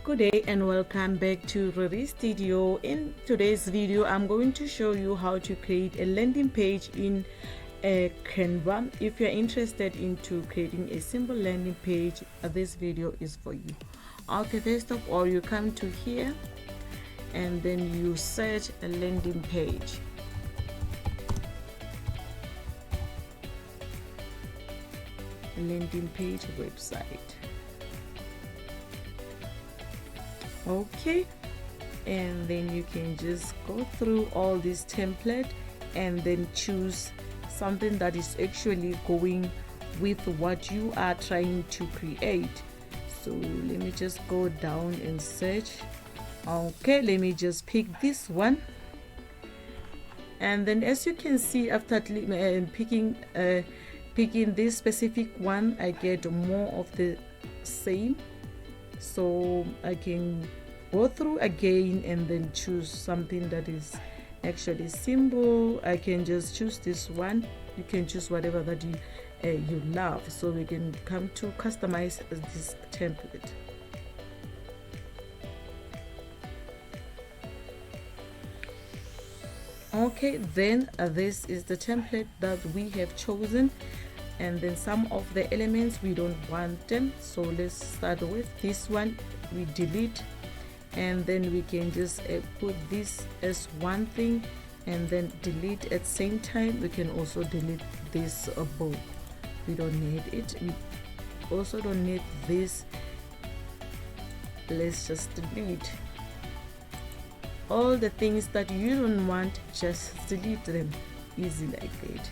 Good day and welcome back to RiriStudio. In today's video, I'm going to show you how to create a landing page in Canva. If you're interested into creating a simple landing page, this video is for you. Okay, first of all, you come to here and then you search a landing page. A landing page website. Okay, and then you can just go through all this template and then choose something that is actually going with what you are trying to create. So let me just go down and search. Okay, let me just pick this one, and then as you can see, after picking this specific one, I get more of the same. So I can go through again and then choose something that is actually simple. I can just choose this one. You can choose whatever that you love. So we can come to customize this template. Okay, then this is the template that we have chosen, and then some of the elements we don't want them, so let's start with this one. We delete, and then we can just put this as one thing and then delete at the same time. We can also delete this above. We don't need it. We also don't need this. Let's just delete all the things that you don't want. Just delete them, easy like that.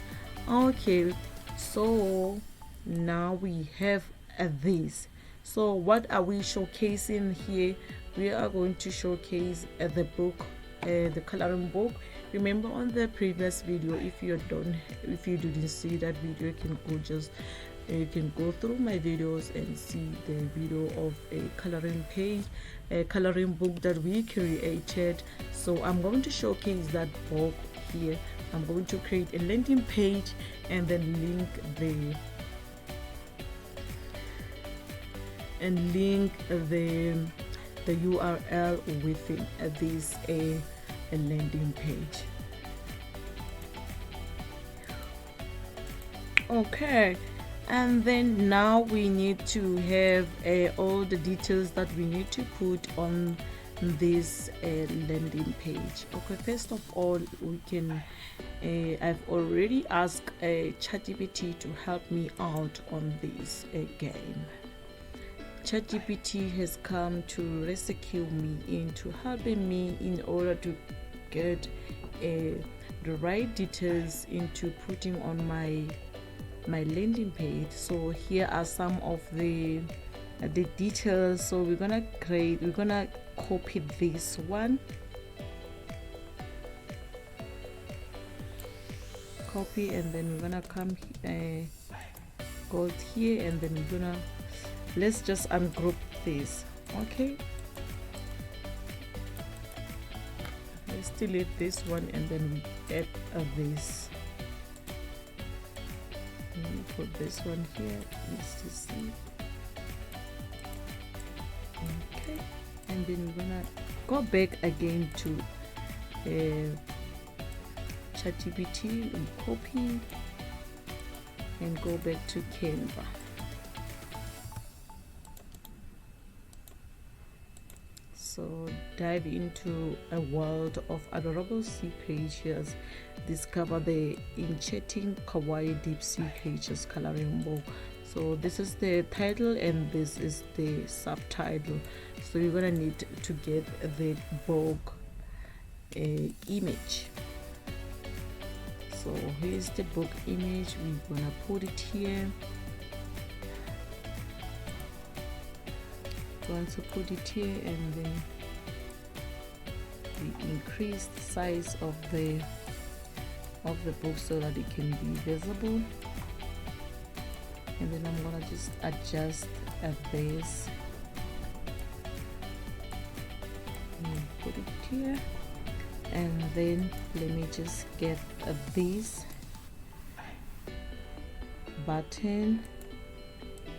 Okay, so now we have this. So what are we showcasing here? We are going to showcase the book, the coloring book. Remember, on the previous video, if you didn't see that video, you can go through my videos and see the video of a coloring page, a coloring book that we created. So I'm going to showcase that book here. I'm going to create a landing page and then link the URL within this a landing page. Okay, and then now we need to have all the details that we need to put on this landing page. Okay, first of all, we can I've already asked ChatGPT to help me out on this game. ChatGPT has come to rescue me into helping me in order to get the right details into putting on my landing page. So here are some of the details. So we're gonna copy this one, copy, and then we're gonna come go here, and then we're gonna let's just ungroup this. Okay, let's delete this one, and then we add this. Put this one here. Let's just see. Okay, and then we're gonna go back again to ChatGPT and copy and go back to Canva. So dive into a world of adorable sea creatures. Discover the enchanting kawaii deep sea creatures coloring book. So this is the title and this is the subtitle. So you're gonna need to get the book image. So here's the book image. We're gonna put it here. Going to put it here, and then we increase the size of the book so that it can be visible, and then I'm gonna just adjust this and put it here, and then let me just get this button,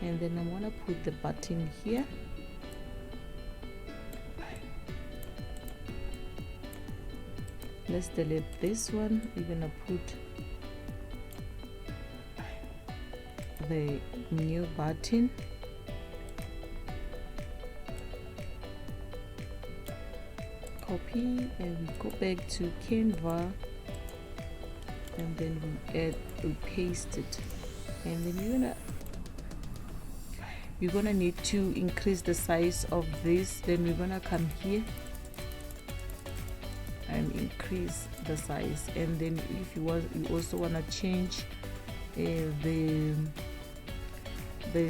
and then I'm gonna put the button here. let's delete this one. We're gonna put the new button. Copy, and we go back to Canva, and then we paste it, and then you're gonna need to increase the size of this. Then we're gonna come here and increase the size, and then if you also want to change the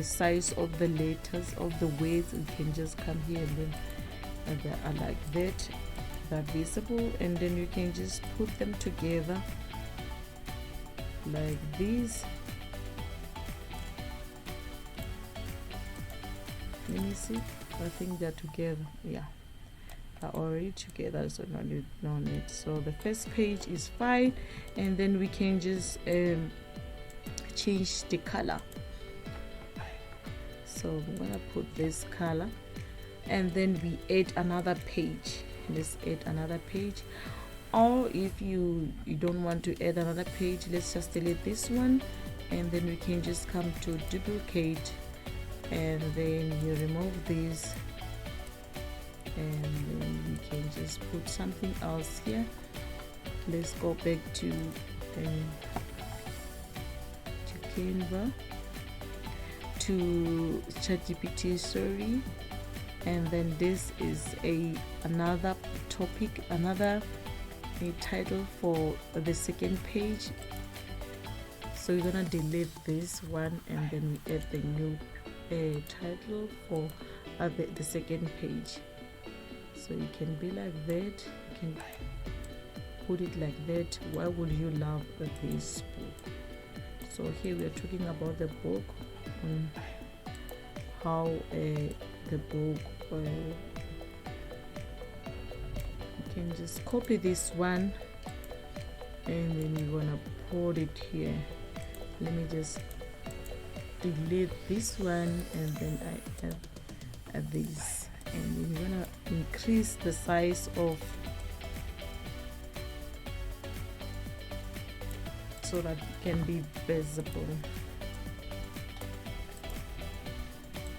size of the letters of the words, you can just come here, and then they are like that, they're visible, and then you can just put them together like this. Let me see, I think they're together. Yeah, are already together, so no need. So the first page is fine, and then we can just change the color. So I'm gonna put this color, and then we add another page. Let's add another page, or if you don't want to add another page, let's just delete this one, and then we can just come to duplicate, and then you remove this, and then we can just put something else here. Let's go back to Canva, to ChatGPT, sorry, and then this is another topic, another title for the second page. So we're gonna delete this one, and then we add the new title for the second page. So you can be like that, you can put it like that. Why would you love this book? So here we are talking about the book, how the book, you can just copy this one, and then you wanna put it here. Let me just delete this one, and then I add this, and then you're gonna increase the size of, so that it can be visible.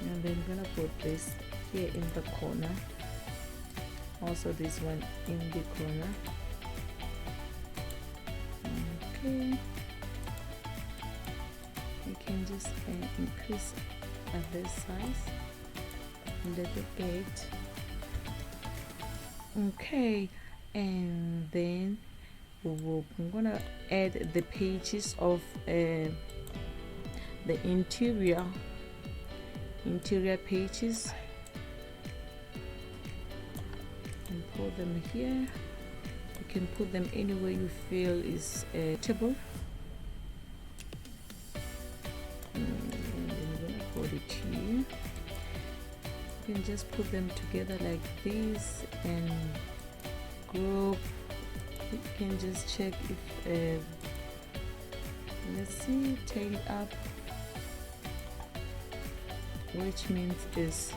And then I'm gonna put this here in the corner, also this one in the corner. Okay, you can just increase this size a little bit. Okay, and then I'm gonna add the pages of the interior pages, and put them here. You can put them anywhere you feel is suitable. And then I'm gonna put it here. You can just put them together like this and group. You can just check if let's see, tail up, which means is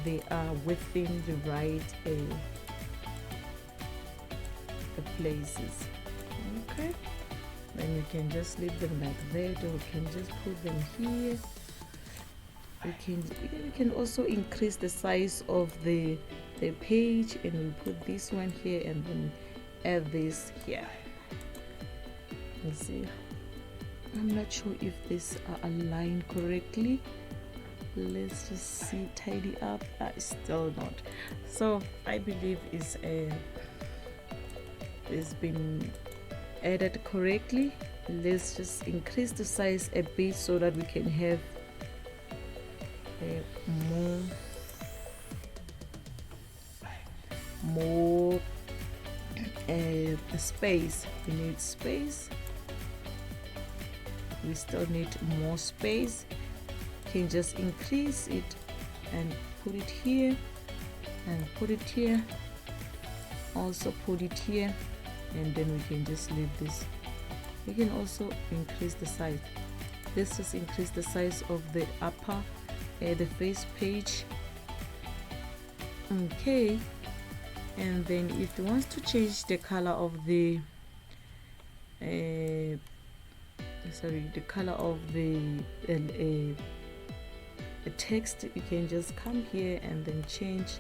they are within the right places. Okay, then you can just leave them like that, or you can just put them here. You can also increase the size of the page, and we put this one here, and then add this here. Let's see, I'm not sure if these are aligned correctly. Let's just see, tidy up. Still not. So I believe it's been added correctly. Let's just increase the size a bit so that we can have more space. We need space. We still need more space. You can just increase it and put it here, and put it here, also put it here, and then we can just leave this. We can also increase the size. Let's just increase the size of the upper the face page. Okay, And then if you want to change the color of the the color of the text, you can just come here and then change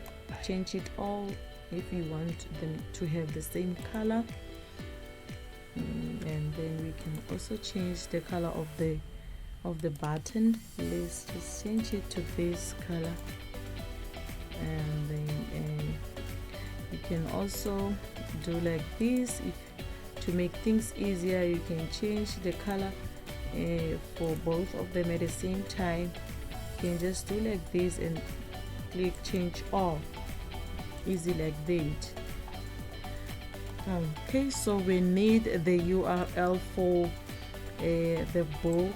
it all if you want them to have the same color. And then we can also change the color of the button. Let's just change it to this color. And then you can also do like this. To make things easier, you can change the color for both of them at the same time. You can just do like this and click change all, easy like that. Okay, so we need the URL for the book,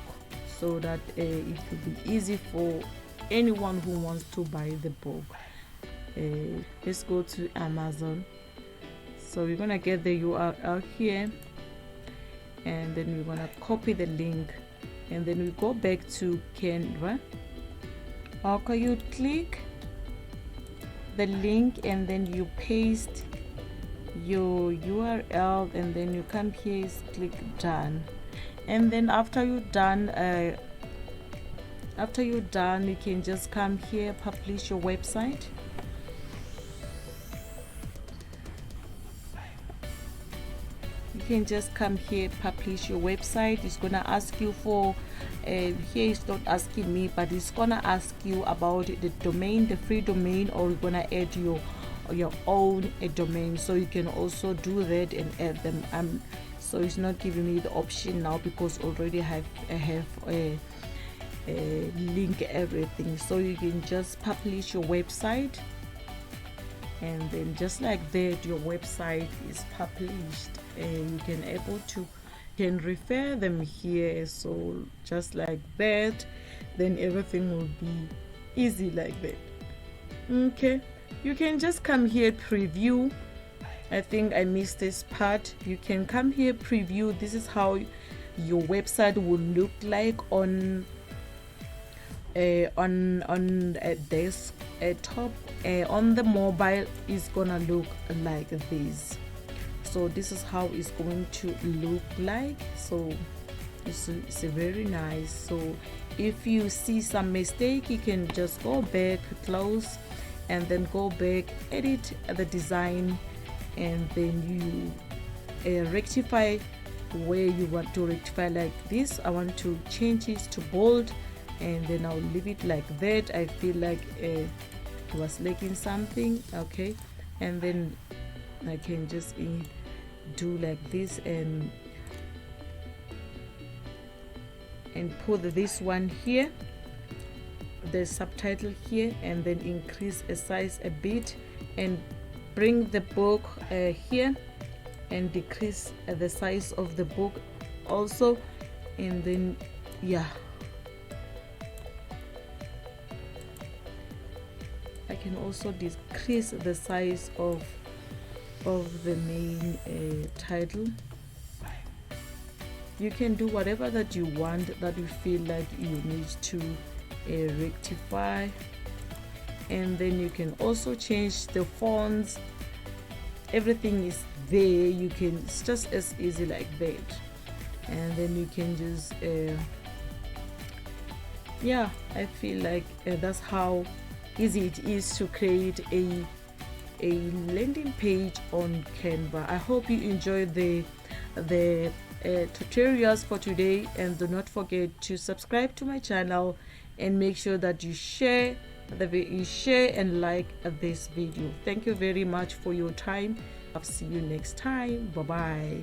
so that it will be easy for anyone who wants to buy the book. Let's go to Amazon. So we're gonna get the URL here, and then we're gonna copy the link, and then we go back to Canva. Okay, you click the link and then you paste your URL, and then you come here, click done. And then after you're done, you can just come here, publish your website. You can just come here, publish your website. It's gonna ask you for here it's not asking me, but it's gonna ask you about the domain, the free domain, or you're gonna add your own domain. So you can also do that and add them. So it's not giving me the option now because already I have a link everything. So you can just publish your website, and then just like that your website is published, and you can refer them here. So just like that, then everything will be easy like that. Okay, you can just come here, preview. I think I missed this part. You can come here, preview. This is how your website will look like on this top. On the mobile is gonna look like this. So this is how it's going to look like. So it's very nice. So if you see some mistake, you can just go back, close, and then go back, edit the design, and then you rectify where you want to rectify. Like this, I want to change it to bold, and then I'll leave it like that. I feel like it was lacking something. Okay, and then I can just do like this and put this one here, the subtitle here, and then increase a size a bit, and bring the book here and decrease the size of the book also. And then yeah, I can also decrease the size of the main title. You can do whatever that you want, that you feel like you need to rectify. And then you can also change the fonts. Everything is there. You can, it's just as easy like that. And then you can just yeah, I feel like that's how easy it is to create a landing page on Canva. I hope you enjoyed the tutorials for today, and do not forget to subscribe to my channel, and make sure that you share and like this video. Thank you very much for your time. I'll see you next time. Bye bye.